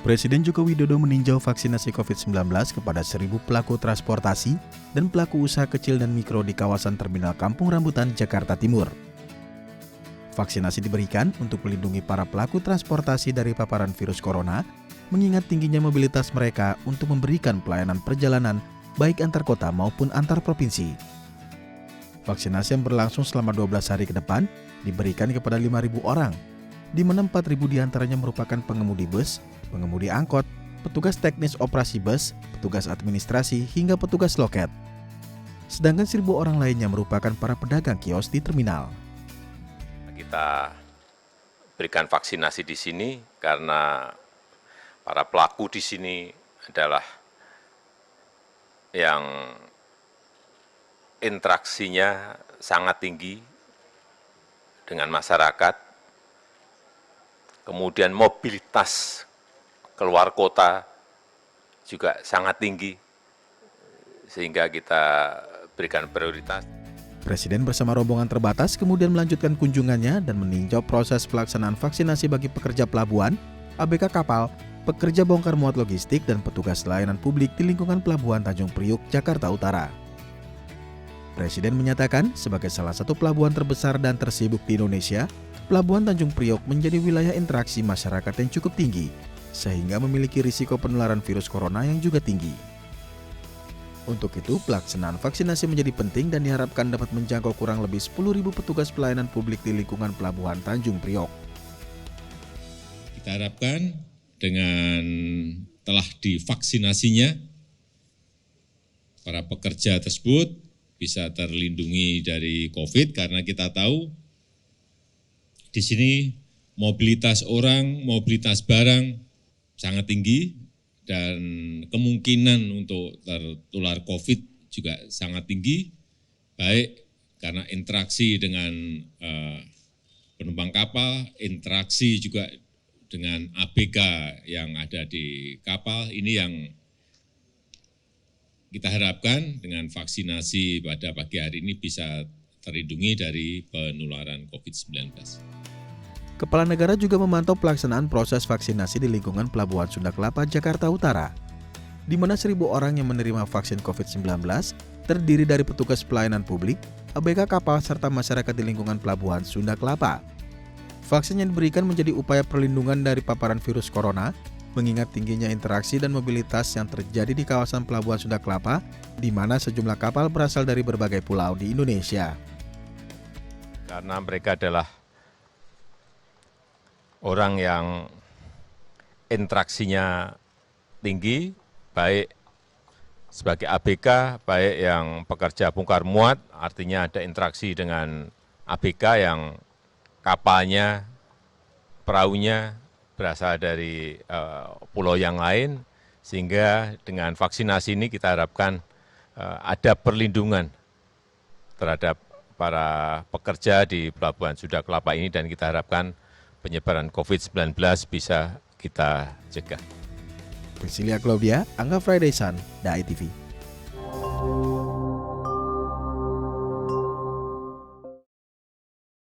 Presiden Joko Widodo meninjau vaksinasi COVID-19 kepada 1.000 pelaku transportasi dan pelaku usaha kecil dan mikro di kawasan Terminal Kampung Rambutan, Jakarta Timur. Vaksinasi diberikan untuk melindungi para pelaku transportasi dari paparan virus corona, mengingat tingginya mobilitas mereka untuk memberikan pelayanan perjalanan baik antar kota maupun antar provinsi. Vaksinasi yang berlangsung selama 12 hari ke depan diberikan kepada 5.000 orang, di mana 4.000 diantaranya merupakan pengemudi bus, pengemudi angkot, petugas teknis operasi bus, petugas administrasi, hingga petugas loket. Sedangkan 1.000 orang lainnya merupakan para pedagang kios di terminal. Kita berikan vaksinasi di sini karena para pelaku di sini adalah yang interaksinya sangat tinggi dengan masyarakat. Kemudian mobilitas keluar kota juga sangat tinggi, sehingga kita berikan prioritas. Presiden bersama rombongan terbatas kemudian melanjutkan kunjungannya dan meninjau proses pelaksanaan vaksinasi bagi pekerja pelabuhan, ABK kapal, pekerja bongkar muat logistik, dan petugas layanan publik di lingkungan Pelabuhan Tanjung Priok, Jakarta Utara. Presiden menyatakan sebagai salah satu pelabuhan terbesar dan tersibuk di Indonesia, Pelabuhan Tanjung Priok menjadi wilayah interaksi masyarakat yang cukup tinggi, sehingga memiliki risiko penularan virus corona yang juga tinggi. Untuk itu, pelaksanaan vaksinasi menjadi penting dan diharapkan dapat menjangkau kurang lebih 10.000 petugas pelayanan publik di lingkungan Pelabuhan Tanjung Priok. Kita harapkan dengan telah divaksinasinya, para pekerja tersebut bisa terlindungi dari COVID karena kita tahu di sini mobilitas orang, mobilitas barang sangat tinggi dan kemungkinan untuk tertular COVID juga sangat tinggi, baik karena interaksi dengan penumpang kapal, interaksi juga dengan ABK yang ada di kapal. Ini yang kita harapkan dengan vaksinasi pada pagi hari ini bisa terlindungi dari penularan COVID-19. Kepala Negara juga memantau pelaksanaan proses vaksinasi di lingkungan Pelabuhan Sunda Kelapa, Jakarta Utara, di mana 1.000 orang yang menerima vaksin COVID-19 terdiri dari petugas pelayanan publik, ABK kapal, serta masyarakat di lingkungan Pelabuhan Sunda Kelapa. Vaksin yang diberikan menjadi upaya perlindungan dari paparan virus corona, mengingat tingginya interaksi dan mobilitas yang terjadi di kawasan Pelabuhan Sunda Kelapa, di mana sejumlah kapal berasal dari berbagai pulau di Indonesia. Karena mereka adalah orang yang interaksinya tinggi, baik sebagai ABK, baik yang pekerja bongkar muat, artinya ada interaksi dengan ABK yang kapalnya, perahunya berasal dari pulau yang lain, sehingga dengan vaksinasi ini kita harapkan ada perlindungan terhadap para pekerja di Pelabuhan Sunda Kelapa ini, dan kita harapkan penyebaran COVID-19 bisa kita cegah. Priscilia Claudia, Angga Friday Sun, DAI TV.